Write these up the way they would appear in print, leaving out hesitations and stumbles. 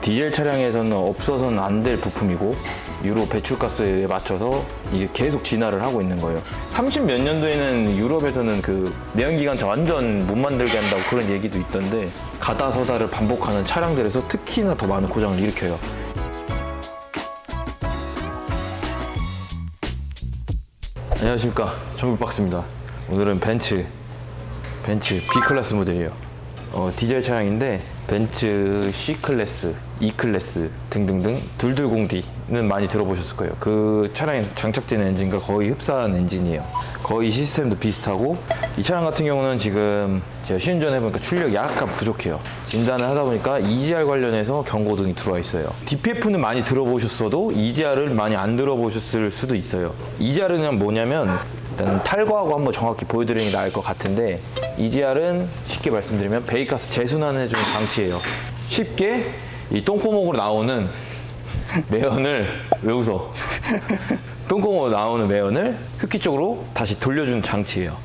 디젤 차량에서는 없어서는 안 될 부품이고 유로 배출가스에 맞춰서 이게 계속 진화를 하고 있는 거예요. 30 몇 년도에는 유럽에서는 그 내연기관차 완전 못 만들게 한다고 그런 얘기도 있던데 가다 서다를 반복하는 차량들에서 특히나 더 많은 고장을 일으켜요. 안녕하십니까, 정글박스입니다. 오늘은 벤츠 B클래스 모델이에요. 디젤 차량인데 벤츠 C클래스, E클래스 등등등 220D는 많이 들어보셨을 거예요. 그 차량에 장착되는 엔진과 거의 흡사한 엔진이에요. 거의 시스템도 비슷하고 이 차량 같은 경우는 지금 제가 시운전 해보니까 출력이 약간 부족해요. 진단을 하다 보니까 EGR 관련해서 경고등이 들어와 있어요. DPF는 많이 들어보셨어도 EGR을 많이 안 들어보셨을 수도 있어요. EGR은 뭐냐면 일단 탈거하고 한번 정확히 보여드리는 게 나을 것 같은데 EGR은 쉽게 말씀드리면 배기가스 재순환해주는 장치예요. 쉽게 이 똥구멍으로 나오는 매연을 왜 웃어? 똥구멍으로 나오는 매연을 흡기 쪽으로 다시 돌려주는 장치예요.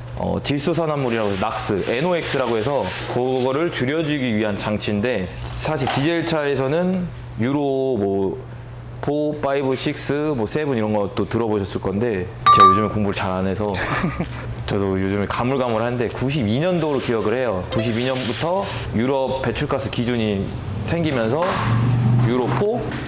질소산화물이라고 해서 낙스, NOx라고 해서 그거를 줄여주기 위한 장치인데 사실 디젤 차에서는 유로 4, 5, 6, 7 이런 것도 들어보셨을 건데 제가 요즘에 공부를 잘 안 해서 저도 요즘에 가물가물한데 92년도로 기억을 해요. 92년부터 유럽 배출가스 기준이 생기면서 유로 4,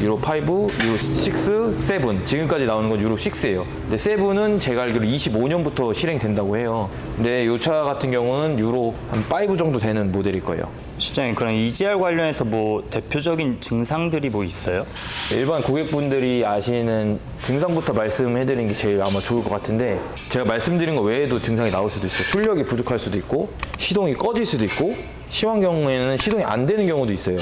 유로 5, 유로 6, 7 지금까지 나오는 건 유로 6예요. 근데 7은 제가 알기로 25년부터 실행된다고 해요. 근데 이 차 같은 경우는 유로 한 5 정도 되는 모델일 거예요. 실장님, 그럼 EGR 관련해서 뭐 대표적인 증상들이 뭐 있어요? 일반 고객분들이 아시는 증상부터 말씀해드리는 게 제일 아마 좋을 것 같은데 제가 말씀드린 거 외에도 증상이 나올 수도 있어요. 출력이 부족할 수도 있고 시동이 꺼질 수도 있고 심한 경우에는 시동이 안 되는 경우도 있어요.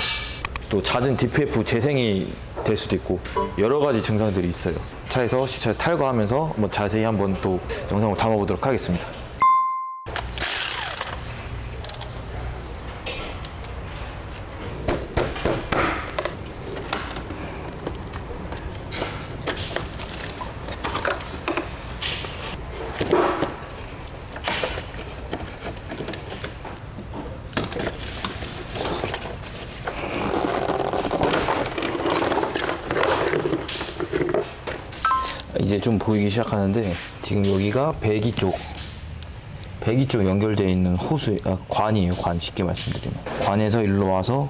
또 잦은 DPF 재생이 될 수도 있고 여러 가지 증상들이 있어요. 차에서 시차 탈거하면서 한번 자세히 한번 또 영상을 담아보도록 하겠습니다. 이제 좀 보이기 시작하는데 지금 여기가 배기 쪽 연결되어 있는 관이에요. 관, 쉽게 말씀드리면 관에서 일로 와서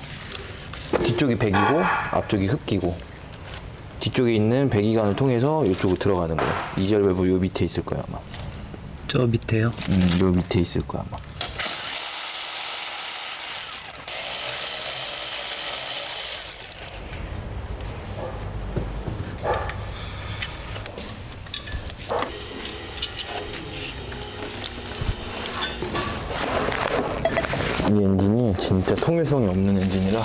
뒤쪽이 배기고 앞쪽이 흡기고 뒤쪽에 있는 배기관을 통해서 이쪽으로 들어가는 거예요. EGR 밸브 요 밑에 있을 거야 아마. 저 밑에요? 요 밑에 있을 거야 아마. 이 엔진이 진짜 통일성이 없는 엔진이라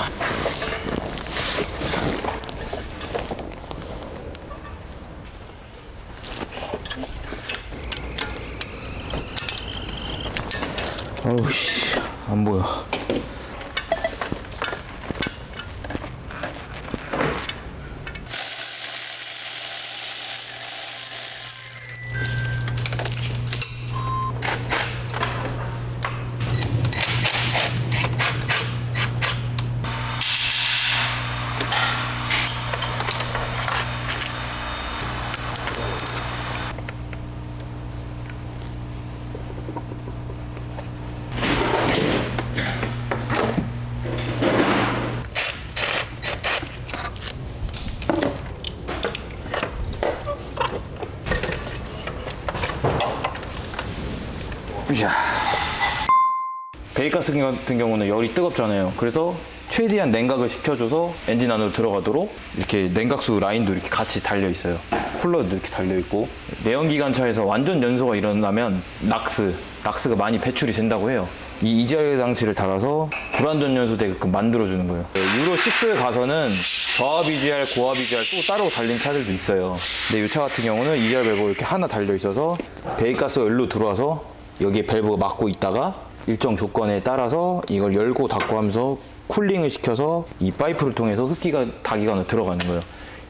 어우 씨, 안 보여. 배기가스 같은 경우는 열이 뜨겁잖아요. 그래서 최대한 냉각을 시켜줘서 엔진 안으로 들어가도록 이렇게 냉각수 라인도 이렇게 같이 달려 있어요. 쿨러도 이렇게 달려 있고 내연기관차에서 완전 연소가 일어나면 낙스가 많이 배출이 된다고 해요. 이 EGR 장치를 달아서 불완전 연소 되게끔 만들어주는 거예요. 유로 6에 가서는 저압 EGR, 고압 EGR 또 따로 달린 차들도 있어요. 근데 이 차 같은 경우는 EGR 밸브가 이렇게 하나 달려 있어서 배기가스가 여기로 들어와서 여기에 밸브가 막고 있다가 일정 조건에 따라서 이걸 열고 닫고 하면서 쿨링을 시켜서 이 파이프를 통해서 흡기가 다기관으로 들어가는 거예요.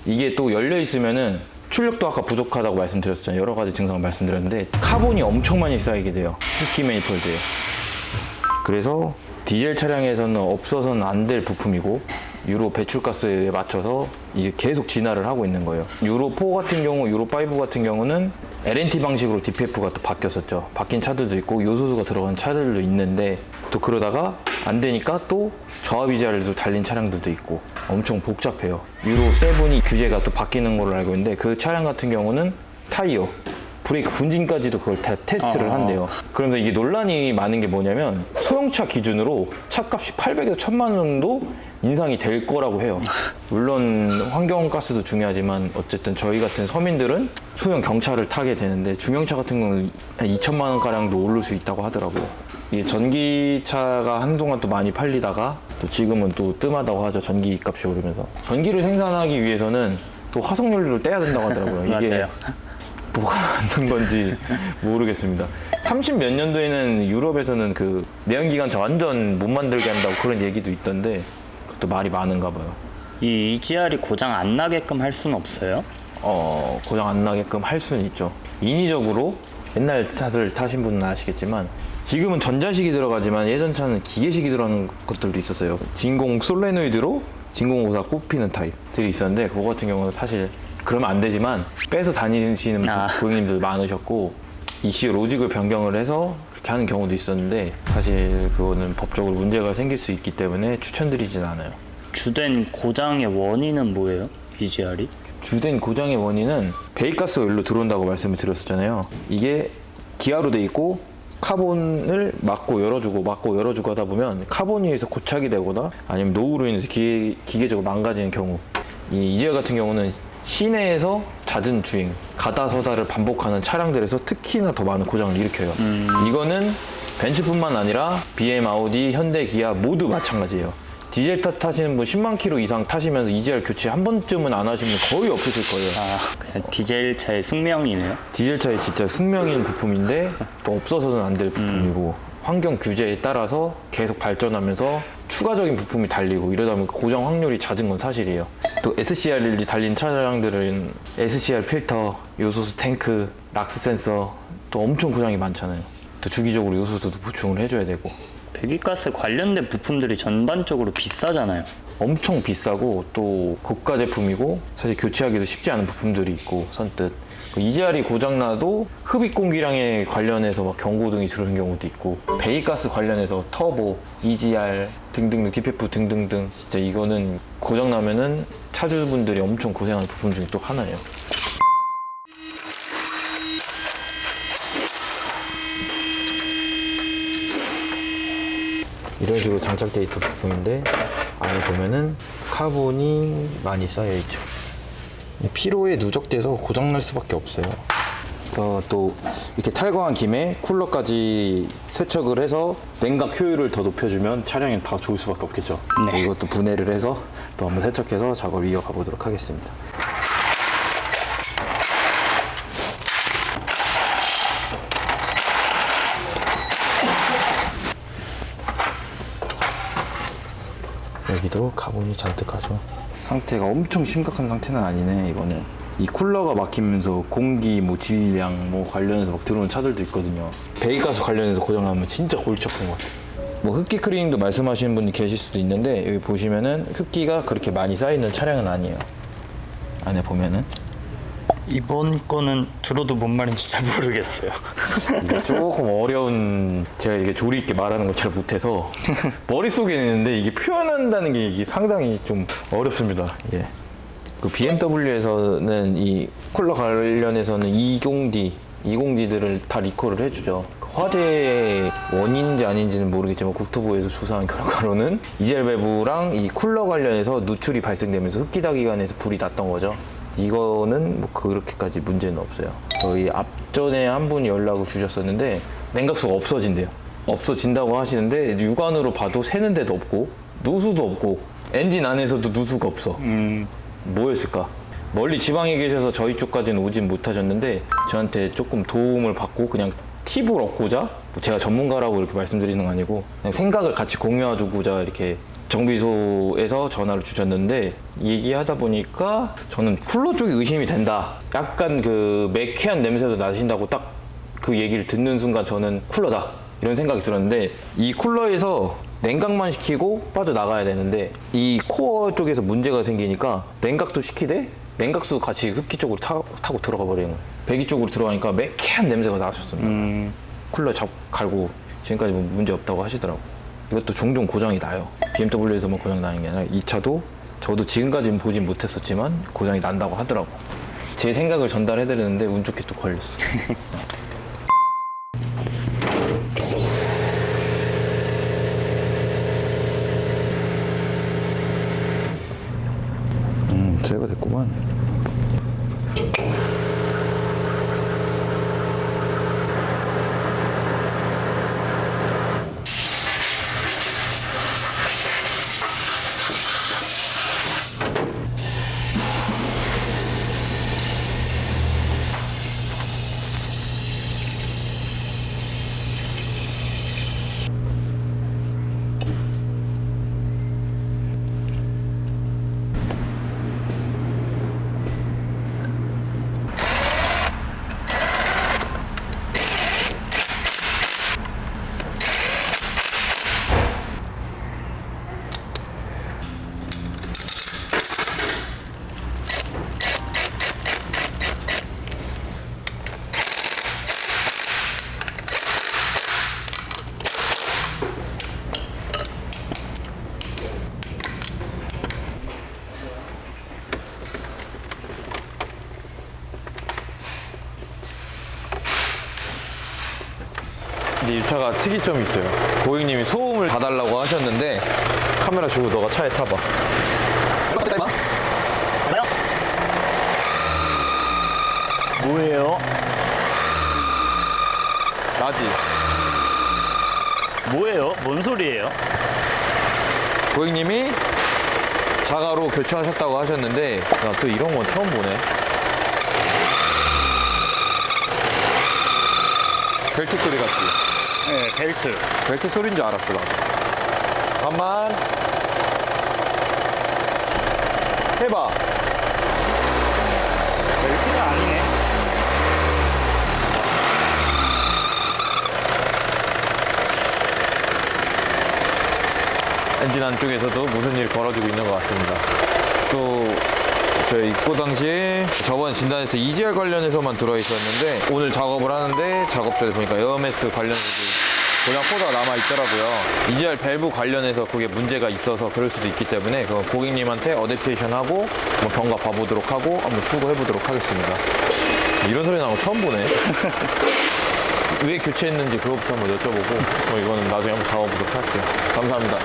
이게 또 열려 있으면은 출력도 아까 부족하다고 말씀드렸잖아요. 여러 가지 증상을 말씀드렸는데 카본이 엄청 많이 쌓이게 돼요. 흡기 매니폴드에. 그래서 디젤 차량에서는 없어서는 안 될 부품이고 유로 배출가스에 맞춰서 이게 계속 진화를 하고 있는 거예요. 유로 4 같은 경우, 유로 5 같은 경우는 LNT 방식으로 DPF가 또 바뀌었었죠. 바뀐 차들도 있고 요소수가 들어간 차들도 있는데 또 그러다가 안 되니까 또 저압 이지알도 달린 차량들도 있고 엄청 복잡해요. 유로 7이 규제가 또 바뀌는 걸로 알고 있는데 그 차량 같은 경우는 타이어, 브레이크 분진까지도 그걸 다 테스트를 한대요. 그런데 이게 논란이 많은 게 뭐냐면 소형차 기준으로 차값이 800에서 1000만 원 정도 인상이 될 거라고 해요. 물론 환경가스도 중요하지만 어쨌든 저희 같은 서민들은 소형 경차를 타게 되는데 중형차 같은 경우는 한 2천만 원가량도 오를 수 있다고 하더라고요. 이게 전기차가 한동안 또 많이 팔리다가 또 지금은 또 뜸하다고 하죠. 전기 값이 오르면서. 전기를 생산하기 위해서는 또 화석연료를 떼야 된다고 하더라고요. 이게 맞아요. 뭐가 맞는 건지 모르겠습니다. 30 몇 년도에는 유럽에서는 그 내연기관차 완전 못 만들게 한다고 그런 얘기도 있던데 그것도 말이 많은가 봐요. 이 EGR이 고장 안 나게끔 할 수는 없어요? 고장 안 나게끔 할 수는 있죠. 인위적으로 옛날 차들 타신 분은 아시겠지만 지금은 전자식이 들어가지만 예전 차는 기계식이 들어가는 것들도 있었어요. 진공 솔레노이드로 진공호사 꼽히는 타입들이 있었는데 그거 같은 경우는 사실 그러면 안 되지만 빼서 다니시는 고객님들 많으셨고 ECU 로직을 변경을 해서 그렇게 하는 경우도 있었는데 사실 그거는 법적으로 문제가 생길 수 있기 때문에 추천드리진 않아요. 주된 고장의 원인은 뭐예요? EGR이? 주된 고장의 원인은 배기가스가 일로 들어온다고 말씀을 드렸었잖아요. 이게 기아로 돼 있고 카본을 막고 열어주고 하다 보면 카본이 의해서 고착이 되거나 아니면 노후로 인해서 기계적으로 망가지는 경우, 이 EGR 같은 경우는 시내에서 잦은 주행, 가다 서다를 반복하는 차량들에서 특히나 더 많은 고장을 일으켜요. 이거는 벤츠뿐만 아니라 BM, 아우디, 현대, 기아 모두 마찬가지예요. 디젤 타시는 분 10만 킬로 이상 타시면서 EGR 교체 한 번쯤은 안 하시면 거의 없으실 거예요. 그냥 디젤 차의 숙명이네요. 디젤 차의 진짜 숙명인 부품인데 또 없어서는 안 될 부품이고 환경 규제에 따라서 계속 발전하면서 추가적인 부품이 달리고 이러다 보니까 고장 확률이 잦은 건 사실이에요. 또 SCR이 달린 차량들은 SCR 필터, 요소수 탱크, 락스 센서 또 엄청 고장이 많잖아요. 또 주기적으로 요소수도 보충을 해줘야 되고 배기가스 관련된 부품들이 전반적으로 비싸잖아요. 엄청 비싸고 또 고가 제품이고 사실 교체하기도 쉽지 않은 부품들이 있고 선뜻 EGR이 고장나도 흡입 공기량에 관련해서 막 경고등이 들어오는 경우도 있고 배기가스 관련해서 터보, EGR 등등등 DPF 등등등 진짜 이거는 고장나면은 차주분들이 엄청 고생하는 부품 중에 또 하나예요. 이런 식으로 장착되어 있던 부품인데 안에 보면은 카본이 많이 쌓여있죠. 피로에 누적돼서 고장날 수밖에 없어요. 그래서 또 이렇게 탈거한 김에 쿨러까지 세척을 해서 냉각 효율을 더 높여주면 차량이 다 좋을 수밖에 없겠죠. 네. 이것도 분해를 해서 또 한번 세척해서 작업을 이어가 보도록 하겠습니다. 여기도 카본이 잔뜩 하죠. 상태가 엄청 심각한 상태는 아니네. 이거는 이 쿨러가 막히면서 공기 뭐 질량 뭐 관련해서 막 들어오는 차들도 있거든요. 배기가스 관련해서 고장나면 진짜 골치 아픈 것 같아요. 뭐 흡기 클리닝도 말씀하시는 분이 계실 수도 있는데 여기 보시면은 흡기가 그렇게 많이 쌓이는 차량은 아니에요. 안에 보면은 이번 거는 들어도 뭔 말인지 잘 모르겠어요. 조금 어려운, 제가 이게 조리 있게 말하는 걸 잘 못해서 머릿속에 있는데 이게 표현한다는 게 이게 상당히 좀 어렵습니다. 예. 그 BMW에서는 이 쿨러 관련해서는 20D들을 다 리콜을 해주죠. 화재의 원인인지 아닌지는 모르겠지만 국토부에서 조사한 결과로는 EGR 밸브랑 이 쿨러 관련해서 누출이 발생되면서 흡기다기관에서 불이 났던 거죠. 이거는 뭐 그렇게까지 문제는 없어요. 저희 앞전에 한 분이 연락을 주셨었는데 냉각수가 없어진대요. 없어진다고 하시는데 육안으로 봐도 새는 데도 없고 누수도 없고 엔진 안에서도 누수가 없어. 뭐였을까? 멀리 지방에 계셔서 저희 쪽까지는 오진 못하셨는데 저한테 조금 도움을 받고 그냥 팁을 얻고자, 뭐 제가 전문가라고 이렇게 말씀드리는 건 아니고 그냥 생각을 같이 공유해주고자 이렇게 정비소에서 전화를 주셨는데 얘기하다 보니까 저는 쿨러 쪽이 의심이 된다. 약간 그 매캐한 냄새도 나신다고 딱 그 얘기를 듣는 순간 저는 쿨러다 이런 생각이 들었는데 이 쿨러에서 냉각만 시키고 빠져나가야 되는데 이 코어 쪽에서 문제가 생기니까 냉각도 시키되 냉각수도 같이 흡기 쪽으로 타고 들어가 버리는 거예요. 배기 쪽으로 들어가니까 매캐한 냄새가 나셨습니다. 쿨러 갈고 지금까지 뭐 문제 없다고 하시더라고. 이것도 종종 고장이 나요. BMW에서만 고장 나는 게 아니라 이 차도 저도 지금까지는 보진 못했었지만 고장이 난다고 하더라고. 제 생각을 전달해드리는데 운 좋게 또 걸렸어. 제가 됐구만. 근데 이 차가 특이점이 있어요. 고객님이 소음을 봐달라고 하셨는데 카메라 주고 너가 차에 타봐. 뭐예요? 나지? 뭐예요? 뭔 소리예요? 고객님이 자가로 교체하셨다고 하셨는데 나 또 이런 건 처음 보네. 벨트 소리 같지? 네, 벨트. 벨트 소리인 줄 알았어, 나. 잠깐만. 해봐. 벨트가 아니네. 엔진 안쪽에서도 무슨 일이 벌어지고 있는 것 같습니다. 또 저희 입고 당시에 저번 진단에서 EGR 관련해서만 들어있었는데 오늘 작업을 하는데 작업자에 보니까 에어메스 관련해서 고장 코드가 남아있더라고요. EGR 밸브 관련해서 그게 문제가 있어서 그럴 수도 있기 때문에 그 고객님한테 어댑테이션하고 뭐 경과 봐보도록 하고 한번 출고해보도록 하겠습니다. 이런 소리 나는 거 처음 보네. 왜 교체했는지 그것부터 한번 여쭤보고 이거는 나중에 한번 잡아보도록 할게요. 감사합니다.